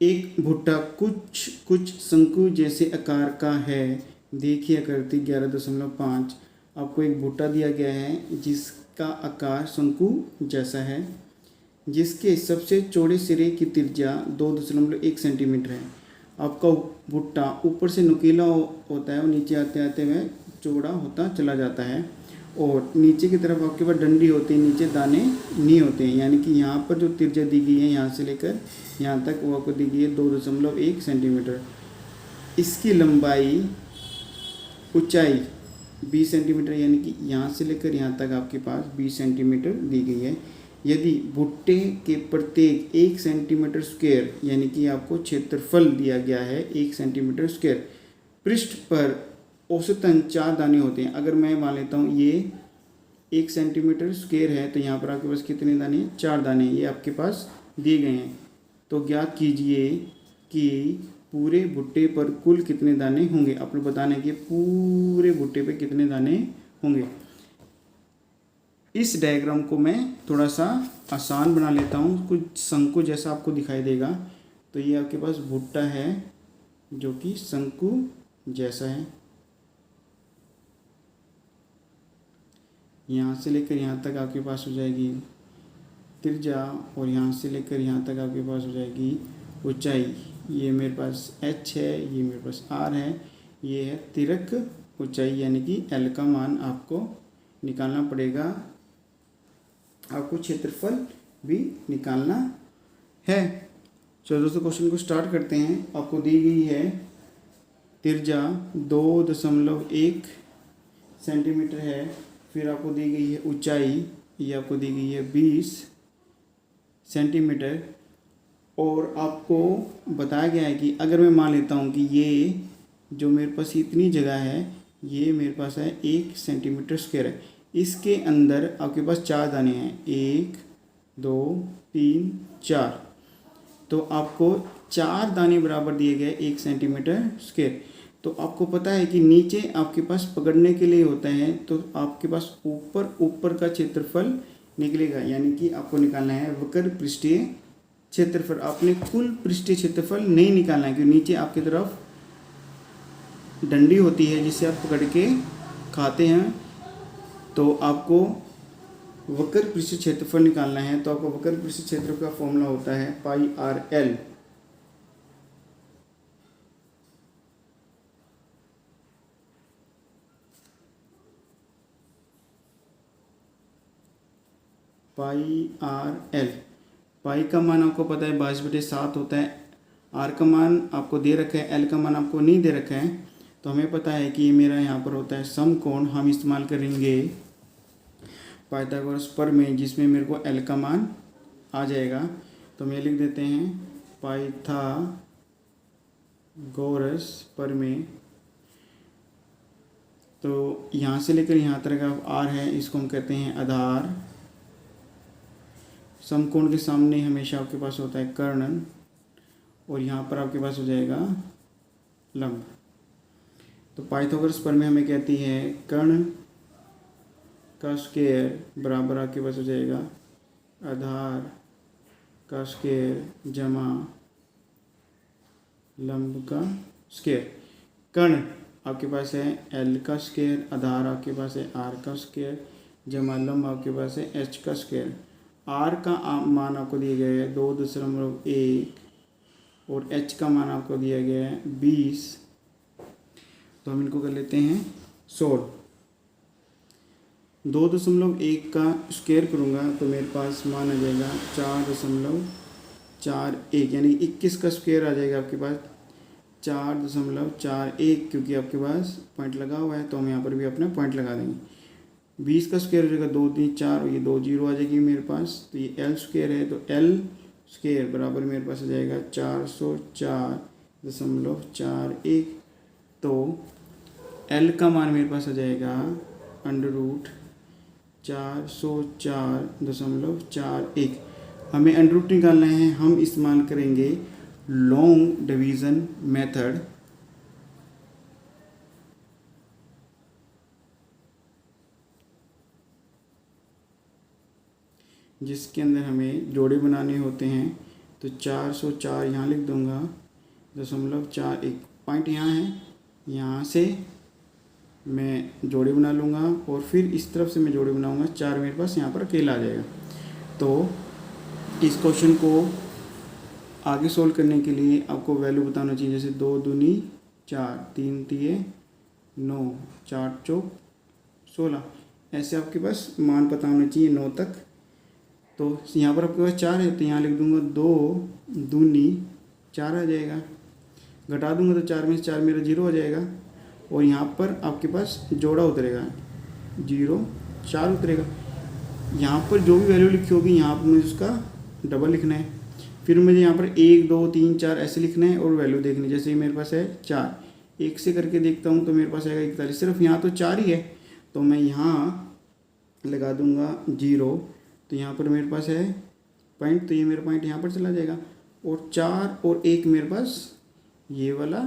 एक भुट्टा कुछ कुछ शंकु जैसे आकार का है। देखिए आकृति 11.5। आपको एक भुट्टा दिया गया है जिसका आकार शंकु जैसा है, जिसके सबसे चौड़े सिरे की त्रिज्या 2.1 सेंटीमीटर है। आपका भुट्टा ऊपर से नुकीला होता है और नीचे आते आते हुए चौड़ा होता चला जाता है, और नीचे की तरफ आपके पास डंडी होती है, नीचे दाने नहीं होते हैं। यानी कि यहाँ पर जो त्रिज्या दी गई है यहाँ से लेकर यहाँ तक वो आपको दी गई है 2.1 सेंटीमीटर। इसकी लंबाई ऊंचाई 20 सेंटीमीटर, यानी कि यहाँ से लेकर यहाँ तक आपके पास 20 सेंटीमीटर दी गई है। यदि भुट्टे के प्रत्येक 1 सेंटीमीटर स्क्वायर, यानी कि आपको क्षेत्रफल दिया गया है 1 सेंटीमीटर स्क्वायर, पृष्ठ पर औसतन 4 दाने होते हैं। अगर मैं मान लेता हूँ ये 1 सेंटीमीटर स्क्वायर है तो यहाँ पर आपके पास कितने दाने हैं? 4 दाने ये आपके पास दिए गए हैं। तो ज्ञात कीजिए कि पूरे भुट्टे पर कुल कितने दाने होंगे। आप लोग बताने कि पूरे भुट्टे पे कितने दाने होंगे। इस डायग्राम को मैं थोड़ा सा आसान बना लेता हूँ, कुछ शंकु जैसा आपको दिखाई देगा। तो ये आपके पास भुट्टा है जो कि शंकु जैसा है। यहाँ से लेकर यहाँ तक आपके पास हो जाएगी त्रिज्या, और यहाँ से लेकर यहाँ तक आपके पास हो जाएगी ऊंचाई। ये मेरे पास h है, ये मेरे पास r है, ये है तिरक ऊंचाई, यानी कि l का मान आपको निकालना पड़ेगा। आपको क्षेत्रफल भी निकालना है। चलो दोस्तों क्वेश्चन को स्टार्ट करते हैं। आपको दी गई है त्रिज्या 2.1 सेंटीमीटर है, फिर आपको दी गई है ऊंचाई, ये आपको दी गई है 20 सेंटीमीटर, और आपको बताया गया है कि अगर मैं मान लेता हूँ कि ये जो मेरे पास इतनी जगह है ये मेरे पास है 1 सेंटीमीटर स्क्वायर है, इसके अंदर आपके पास 4 दाने हैं, 1 2 3 4। तो आपको 4 दाने बराबर दिए गए 1 सेंटीमीटर स्क्वायर। तो आपको पता है कि नीचे आपके पास पकड़ने के लिए होता है, तो आपके पास ऊपर का क्षेत्रफल निकलेगा, यानी कि आपको निकालना है वक्र पृष्ठीय क्षेत्रफल। आपने कुल पृष्ठीय क्षेत्रफल नहीं निकालना है, क्योंकि नीचे आपकी तरफ डंडी होती है जिसे आप पकड़ के खाते हैं। तो आपको वक्र पृष्ठीय क्षेत्रफल निकालना है। तो आपको वक्र पृष्ठीय क्षेत्रफल का फॉर्मूला होता है पाई आर एल। पाई आर एल। पाई का मान आपको पता है 22/7 होता है। आर का मान आपको दे रखा है, एल का मान आपको नहीं दे रखा है। तो हमें पता है कि मेरा यहाँ पर होता है समकोण। हम इस्तेमाल करेंगे पाइथागोरस प्रमेय, जिसमें मेरे को एल का मान आ जाएगा। तो हम ये लिख देते हैं पाइथागोरस प्रमेय। तो यहाँ से लेकर यहाँ तक का आर है, इसको हम कहते हैं आधार। समकोण के सामने हमेशा आपके पास होता है कर्ण, और यहाँ पर आपके पास हो जाएगा लंब। तो पाइथागोरस प्रमेय हमें कहती है कर्ण का स्क्वायर बराबर आपके पास हो जाएगा आधार का स्क्वायर जमा लंब का स्क्वायर। कर्ण आपके पास है एल का स्क्वायर, आधार आपके पास है आर का स्क्वायर, जमा लंब आपके पास है एच का स्क्वायर। आर का मान आपको दिया गया है 2.1 और एच का मान आपको दिया गया है 20। तो हम इनको कर लेते हैं सोल्व। 2.1 का स्क्वायर करूँगा तो मेरे पास मान आ जाएगा 4.41, यानी 21 का स्क्वायर आ जाएगा आपके पास 4.41, क्योंकि आपके पास पॉइंट लगा हुआ है तो हम यहाँ पर भी अपना पॉइंट लगा देंगे। 20 का स्क्वायर हो जाएगा 2 3 4, और ये 2 जीरो आ जाएगी मेरे पास। तो ये एल स्क्वायर है, तो एल स्क्वायर बराबर मेरे पास आ जाएगा 404.41। तो एल का मान मेरे पास आ जाएगा √404.41। हमें अंडर रूट निकालना है। हम इस्तेमाल करेंगे लॉन्ग डिवीज़न मेथड। जिसके अंदर हमें जोड़े बनाने होते हैं तो 404 यहाँ लिख दूँगा, 0.41 पॉइंट यहाँ है, यहाँ से मैं जोड़ी बना लूँगा और फिर इस तरफ से मैं जोड़ी बनाऊँगा, 4 मेरे पास यहाँ पर अकेला आ जाएगा। तो इस क्वेश्चन को आगे सोल्व करने के लिए आपको वैल्यू बताना चाहिए, जैसे 2 दूनी 4, 3 तिये 9, 4 चौक 16, ऐसे आपके पास मान पता होना चाहिए 9 तक। तो यहाँ पर आपके पास 4 है तो यहाँ लिख दूँगा 2 दूनी 4 आ जाएगा, घटा दूँगा तो 4 में से 4 मेरा 0 हो जाएगा और यहाँ पर आपके पास जोड़ा उतरेगा 0 4 उतरेगा। यहाँ पर जो भी वैल्यू लिखी होगी यहाँ पर मुझे उसका डबल लिखना है, फिर मुझे यहाँ पर 1 2 3 4 ऐसे लिखना है और वैल्यू देखनी है। जैसे मेरे पास है 4, 1 से करके देखता हूँ तो मेरे पास आएगा 41, सिर्फ यहाँ तो 4 ही है तो मैं यहाँ लगा दूँगा 0, तो यहाँ पर मेरे पास है पॉइंट, तो ये मेरा पॉइंट यहाँ पर चला जाएगा और 4 और 1 मेरे पास ये वाला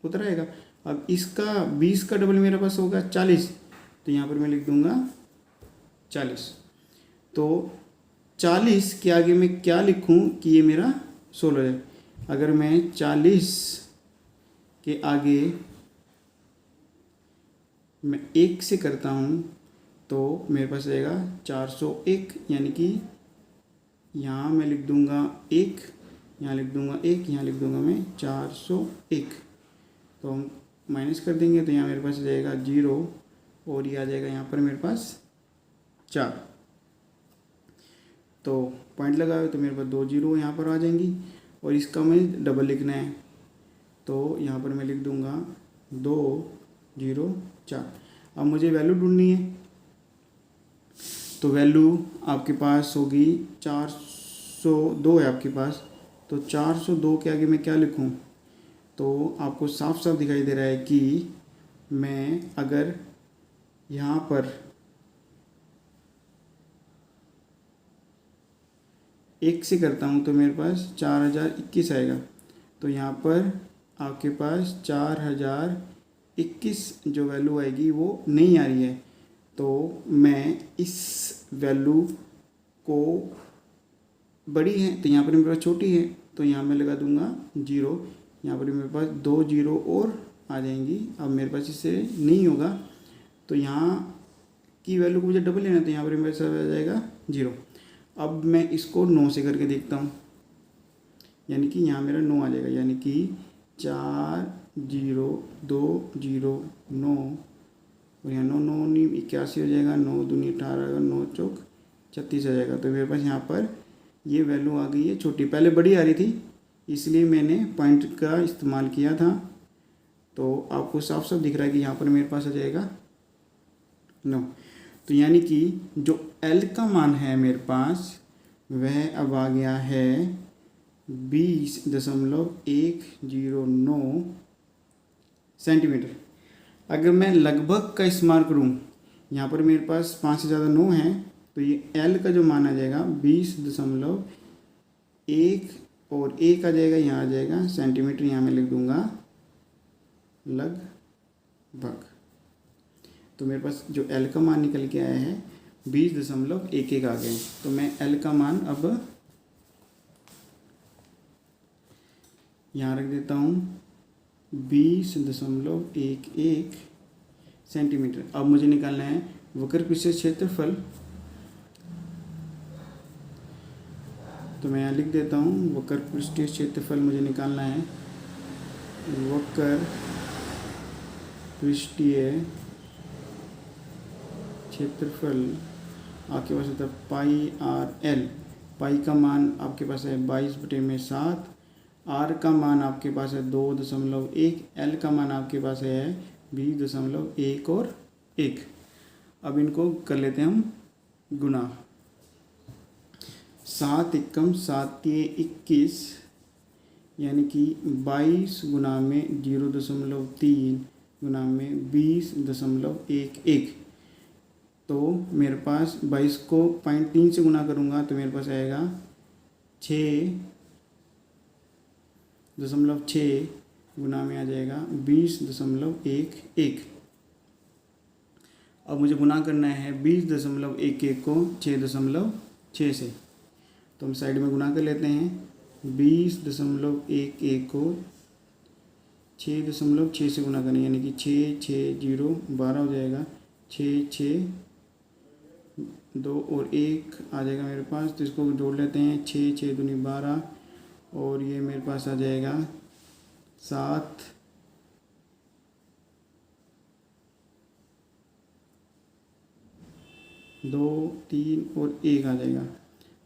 उतर आएगा। अब इसका 20 का डबल मेरे पास होगा 40, तो यहाँ पर मैं लिख दूँगा 40। तो 40 के आगे मैं क्या लिखूं कि ये मेरा 16 है। अगर मैं 40 के आगे मैं 1 से करता हूं तो मेरे पास आएगा 401, यानी कि यहाँ मैं लिख दूंगा 1, यहाँ लिख दूंगा 1, यहाँ लिख दूंगा मैं 401। तो हम माइनस कर देंगे तो यहाँ मेरे पास आ जाएगा 0 और ये आ जाएगा यहाँ पर मेरे पास 4। तो पॉइंट लगाए तो मेरे पास 2 0 यहाँ पर आ जाएंगी और इसका मैं डबल लिखना है तो यहाँ पर मैं लिख दूँगा 2 0 4। अब मुझे वैल्यू ढूंढनी है तो वैल्यू आपके पास होगी 402 है आपके पास, तो 402 के आगे मैं क्या लिखूँ, तो आपको साफ साफ दिखाई दे रहा है कि मैं अगर यहाँ पर 1 से करता हूँ तो मेरे पास 4021 आएगा, तो यहाँ पर आपके पास 4021 जो वैल्यू आएगी वो नहीं आ रही है। तो मैं इस वैल्यू को, बड़ी है तो यहाँ पर मेरे पास छोटी है तो यहाँ मैं लगा दूँगा 0, यहाँ पर मेरे पास 2 0 और आ जाएंगी। अब मेरे पास इससे नहीं होगा तो यहाँ की वैल्यू को मुझे डबल लेना है तो यहाँ पर मेरे साथ आ जाएगा 0। अब मैं इसको 9 से करके देखता हूँ, यानी कि यहाँ मेरा 9 आ जाएगा, यानी कि 4 0 2 0 9 और यहाँ 9 9 नहीं 81 हो जाएगा, 9 दूनी 18, 9 चौक 36 आ जाएगा। तो मेरे पास यहाँ पर ये वैल्यू आ गई है छोटी, पहले बड़ी आ रही थी इसलिए मैंने पॉइंट का इस्तेमाल किया था। तो आपको साफ साफ दिख रहा है कि यहाँ पर मेरे पास आ जाएगा 9। तो यानी कि जो L का मान है मेरे पास वह अब आ गया है 20.109 सेंटीमीटर। अगर मैं लगभग का इस्तेमाल करूं, यहाँ पर मेरे पास 5 से ज़्यादा 9 है तो ये L का जो मान आ जाएगा 20.1 और 1 आ जाएगा, यहाँ आ जाएगा सेंटीमीटर, यहाँ मैं लिख दूंगा लगभग। तो मेरे पास जो L का मान निकल के आया है 20.11 आ गए। तो मैं L का मान अब यहाँ रख देता हूँ 20.11 सेंटीमीटर। अब मुझे निकालना है वक्र विशेष क्षेत्रफल, तो मैं यहाँ लिख देता हूँ वक्र पृष्ठीय क्षेत्रफल मुझे निकालना है। वक्र पृष्ठीय क्षेत्रफल आपके पास होता है पाई आर एल। पाई का मान आपके पास है 22/7, आर का मान आपके पास है 2.1, एल का मान आपके पास है 20.1 और 1। अब इनको कर लेते हैं हम गुना। 7 एकम 7 21, यानी कि 22 गुना में 0.3 गुना में 20.11। तो मेरे पास 22 को 0.3 से गुना करूँगा तो मेरे पास आएगा 6.6 गुना में आ जाएगा 20.11। अब मुझे गुना करना है 20.11 को 6.6 से, तो हम साइड में गुना कर लेते हैं। 20.11 को 6.6 से गुना करें, यानी कि 6 6 0 12 हो जाएगा। 6 6 2 और 1 आ जाएगा मेरे पास, तो इसको जोड़ लेते हैं। 6 6 दूनी 12 और ये मेरे पास आ जाएगा 7 2 3 और 1 आ जाएगा।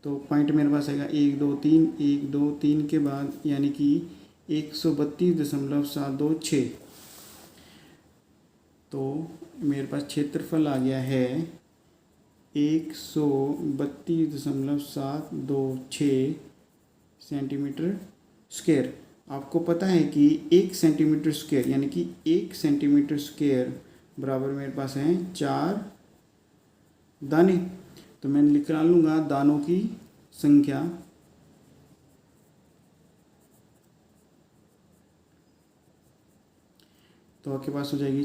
तो पॉइंट मेरे पास आएगा 1 2 3 1 2 3 के बाद, यानी कि 132.726। तो मेरे पास क्षेत्रफल आ गया है 132.726 सेंटीमीटर स्क्वायर। आपको पता है कि 1 सेंटीमीटर स्क्वायर, यानी कि 1 सेंटीमीटर स्क्वायर बराबर मेरे पास हैं 4 दाने। तो मैं निकाल लूँगा दानों की संख्या। तो आपके पास हो जाएगी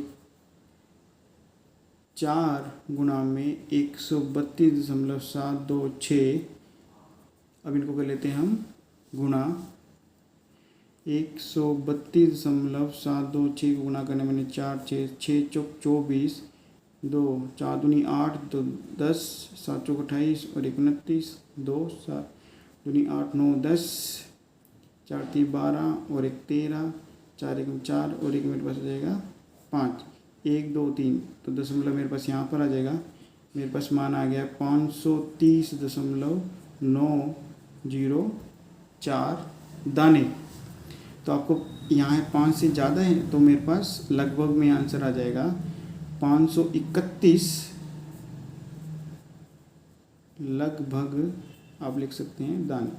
4 गुणा में 132.726। अब इनको कर लेते हैं हम गुणा। 132.726 को गुणा करने मैंने 4 6 6 चौक 24, 2 4 दूनी 8 2 10 7 चौक 28 और 29, 2 7 दूनी 8 9 10 4 3 12 और 1 13, 4 1 4 और 1 मेरे पास आ जाएगा 5, 1 2 3। तो दशमलव मेरे पास यहाँ पर आ जाएगा। मेरे पास मान आ गया 530.904 दाने। तो आपको यहाँ है 5 से ज़्यादा है, तो मेरे पास लगभग में आंसर आ जाएगा 531। लगभग आप लिख सकते हैं दाने।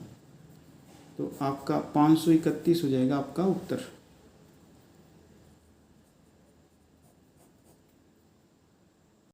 तो आपका 531 हो जाएगा आपका उत्तर।